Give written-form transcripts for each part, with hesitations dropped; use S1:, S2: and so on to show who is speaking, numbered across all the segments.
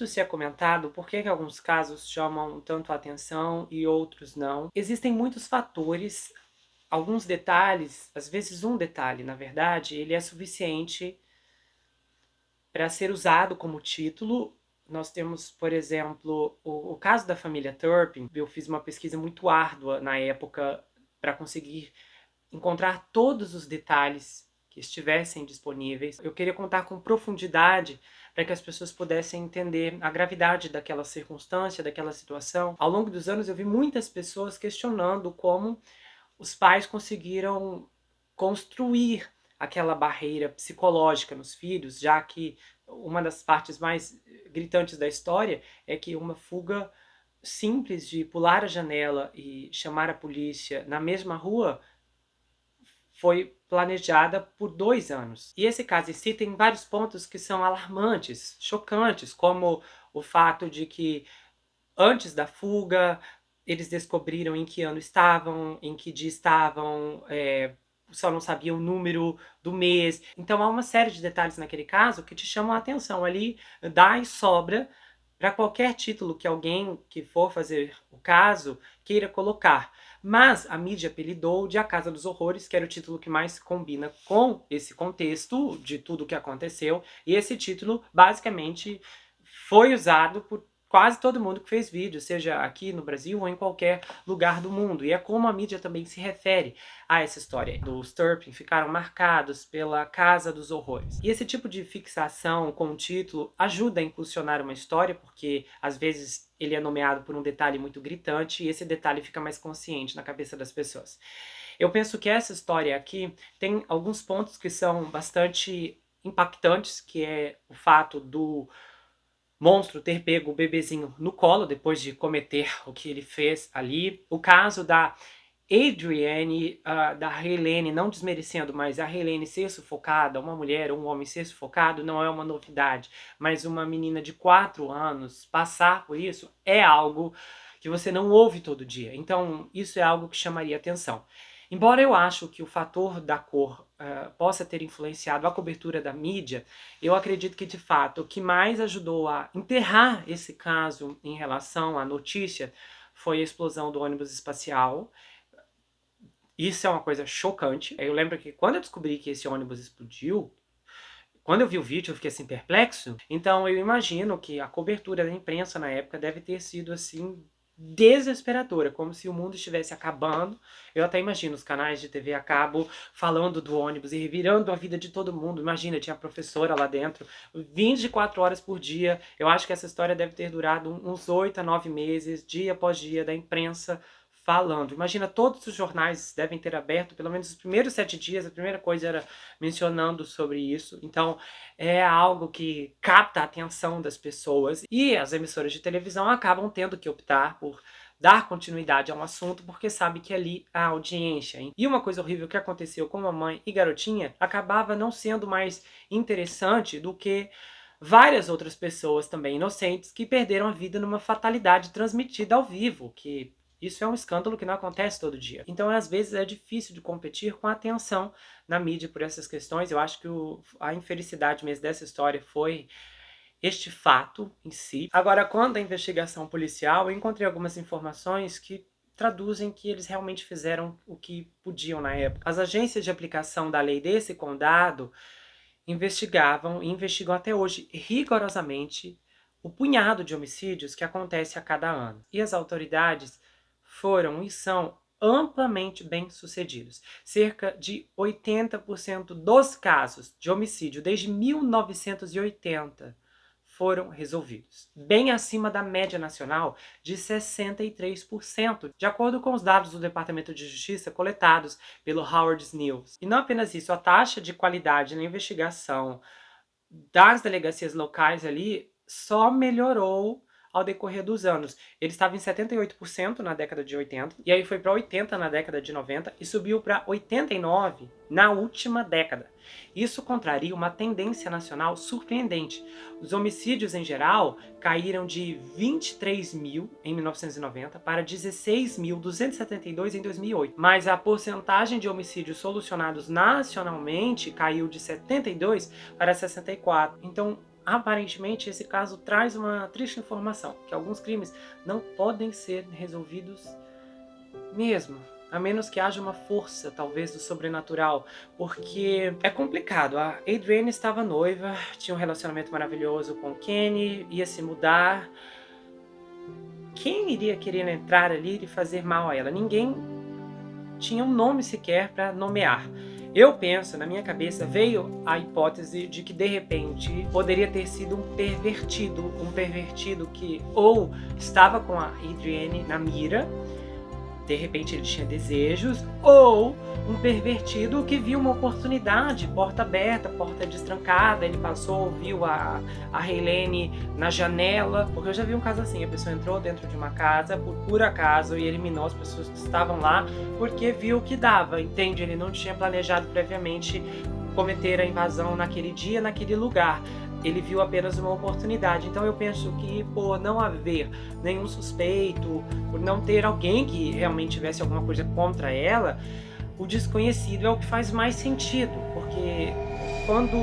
S1: muito se é comentado por que alguns casos chamam tanto a atenção e outros não. Existem muitos fatores, alguns detalhes, às vezes um detalhe, na verdade, ele é suficiente para ser usado como título. Nós temos, por exemplo, o caso da família Turpin. Eu fiz uma pesquisa muito árdua na época para conseguir encontrar todos os detalhes que estivessem disponíveis. Eu queria contar com profundidade para que as pessoas pudessem entender a gravidade daquela circunstância, daquela situação. Ao longo dos anos eu vi muitas pessoas questionando como os pais conseguiram construir aquela barreira psicológica nos filhos, já que uma das partes mais gritantes da história é que uma fuga simples de pular a janela e chamar a polícia na mesma rua foi planejada por 2 anos. E esse caso em si tem vários pontos que são alarmantes, chocantes, como o fato de que antes da fuga eles descobriram em que ano estavam, em que dia estavam, só não sabiam o número do mês. Então há uma série de detalhes naquele caso que te chamam a atenção. Ali dá e sobra para qualquer título que alguém que for fazer o caso queira colocar. Mas a mídia apelidou de A Casa dos Horrores, que era o título que mais combina com esse contexto de tudo o que aconteceu. E esse título, basicamente, foi usado por quase todo mundo que fez vídeo, seja aqui no Brasil ou em qualquer lugar do mundo. E é como a mídia também se refere a essa história. Dos Turpin ficaram marcados pela Casa dos Horrores. E esse tipo de fixação com o título ajuda a impulsionar uma história, porque às vezes ele é nomeado por um detalhe muito gritante e esse detalhe fica mais consciente na cabeça das pessoas. Eu penso que essa história aqui tem alguns pontos que são bastante impactantes, que é o fato do monstro ter pego o bebezinho no colo depois de cometer o que ele fez ali. O caso da Adrienne, da Helene, não desmerecendo, mas a Helene ser sufocada, uma mulher ou um homem ser sufocado, não é uma novidade. Mas uma menina de 4 anos passar por isso é algo que você não ouve todo dia. Então, isso é algo que chamaria atenção. Embora eu acho que o fator da cor possa ter influenciado a cobertura da mídia, eu acredito que, de fato, o que mais ajudou a enterrar esse caso em relação à notícia foi a explosão do ônibus espacial. Isso é uma coisa chocante. Eu lembro que quando eu descobri que esse ônibus explodiu, quando eu vi o vídeo eu fiquei assim perplexo. Então eu imagino que a cobertura da imprensa na época deve ter sido assim desesperadora, como se o mundo estivesse acabando. Eu até imagino os canais de TV a cabo falando do ônibus e revirando a vida de todo mundo. Imagina, tinha a professora lá dentro, 24 horas por dia. Eu acho que essa história deve ter durado uns 8 a 9 meses, dia após dia, da imprensa falando. Imagina, todos os jornais devem ter aberto, pelo menos os primeiros 7 dias, a primeira coisa era mencionando sobre isso. Então, é algo que capta a atenção das pessoas e as emissoras de televisão acabam tendo que optar por dar continuidade a um assunto porque sabe que ali há audiência. Hein? E uma coisa horrível que aconteceu com Mamãe e Garotinha acabava não sendo mais interessante do que várias outras pessoas também inocentes que perderam a vida numa fatalidade transmitida ao vivo, que isso é um escândalo que não acontece todo dia. Então, às vezes, é difícil de competir com a atenção na mídia por essas questões. Eu acho que a infelicidade mesmo dessa história foi este fato em si. Agora, quanto à investigação policial, eu encontrei algumas informações que traduzem que eles realmente fizeram o que podiam na época. As agências de aplicação da lei desse condado investigavam e investigam até hoje rigorosamente o punhado de homicídios que acontece a cada ano. E as autoridades foram e são amplamente bem-sucedidos. Cerca de 80% dos casos de homicídio desde 1980 foram resolvidos, bem acima da média nacional de 63%, de acordo com os dados do Departamento de Justiça coletados pelo Howard News. E não apenas isso, a taxa de qualidade na investigação das delegacias locais ali só melhorou ao decorrer dos anos. Ele estava em 78% na década de 80, e aí foi para 80% na década de 90 e subiu para 89% na última década. Isso contraria uma tendência nacional surpreendente. Os homicídios em geral caíram de 23 mil em 1990 para 16.272 em 2008, mas a porcentagem de homicídios solucionados nacionalmente caiu de 72 para 64. Então, aparentemente esse caso traz uma triste informação, que alguns crimes não podem ser resolvidos mesmo, a menos que haja uma força, talvez, do sobrenatural, porque é complicado. A Adrienne estava noiva, tinha um relacionamento maravilhoso com o Kenny, ia se mudar. Quem iria querer entrar ali e fazer mal a ela? Ninguém tinha um nome sequer para nomear. Eu penso, na minha cabeça, veio a hipótese de que, de repente, poderia ter sido um pervertido que ou estava com a Adrienne na mira, de repente ele tinha desejos, ou um pervertido que viu uma oportunidade, porta aberta, porta destrancada, ele passou, viu a Helene na janela, porque eu já vi um caso assim, a pessoa entrou dentro de uma casa por acaso e eliminou as pessoas que estavam lá porque viu o que dava, entende? Ele não tinha planejado previamente cometer a invasão naquele dia, naquele lugar. Ele viu apenas uma oportunidade. Então eu penso que por não haver nenhum suspeito, por não ter alguém que realmente tivesse alguma coisa contra ela, o desconhecido é o que faz mais sentido, porque quando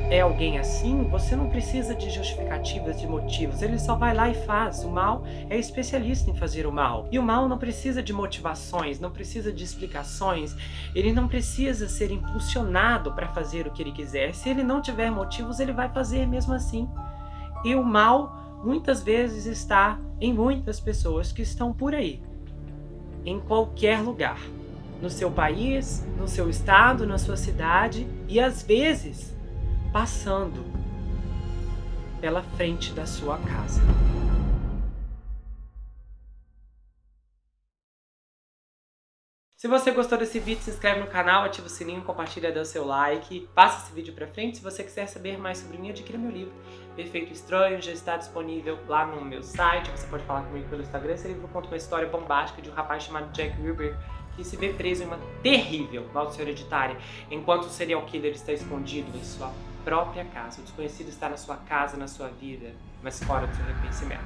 S1: é alguém assim, você não precisa de justificativas, de motivos, ele só vai lá e faz. O mal é especialista em fazer o mal. E o mal não precisa de motivações, não precisa de explicações, ele não precisa ser impulsionado para fazer o que ele quiser. Se ele não tiver motivos, ele vai fazer mesmo assim. E o mal, muitas vezes, está em muitas pessoas que estão por aí, em qualquer lugar. No seu país, no seu estado, na sua cidade e às vezes passando pela frente da sua casa. Se você gostou desse vídeo, se inscreve no canal, ativa o sininho, compartilha, dá o seu like, passa esse vídeo pra frente. Se você quiser saber mais sobre mim, adquira meu livro Perfeito Estranho, já está disponível lá no meu site, você pode falar comigo pelo Instagram. Esse livro conta uma história bombástica de um rapaz chamado Jack Ruby, que se vê preso em uma terrível maldição hereditária, enquanto o serial killer está escondido em sua própria casa. O desconhecido está na sua casa, na sua vida, mas fora do seu reconhecimento.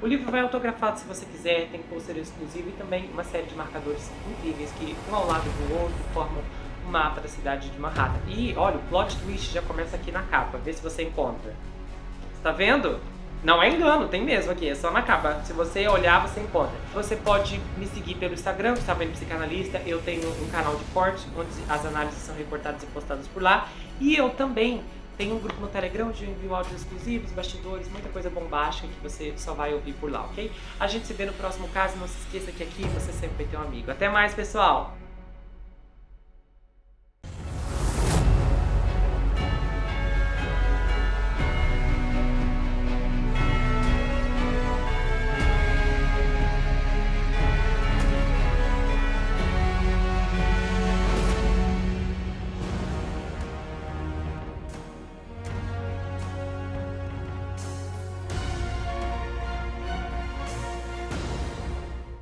S1: O livro vai autografado se você quiser, tem pôster exclusivo e também uma série de marcadores incríveis que, um ao lado do outro, formam um mapa da cidade de Manhattan. E, olha, o plot twist já começa aqui na capa, vê se você encontra. Você tá vendo? Não é engano, tem mesmo aqui, é só na capa. Se você olhar, você encontra. Você pode me seguir pelo Instagram, Gustavo N. Psicanalista. Eu tenho um canal de corte, onde as análises são recortadas e postadas por lá. E eu também tenho um grupo no Telegram, onde eu envio áudios exclusivos, bastidores, muita coisa bombástica que você só vai ouvir por lá, ok? A gente se vê no próximo caso. Não se esqueça que aqui você sempre vai ter um amigo. Até mais, pessoal!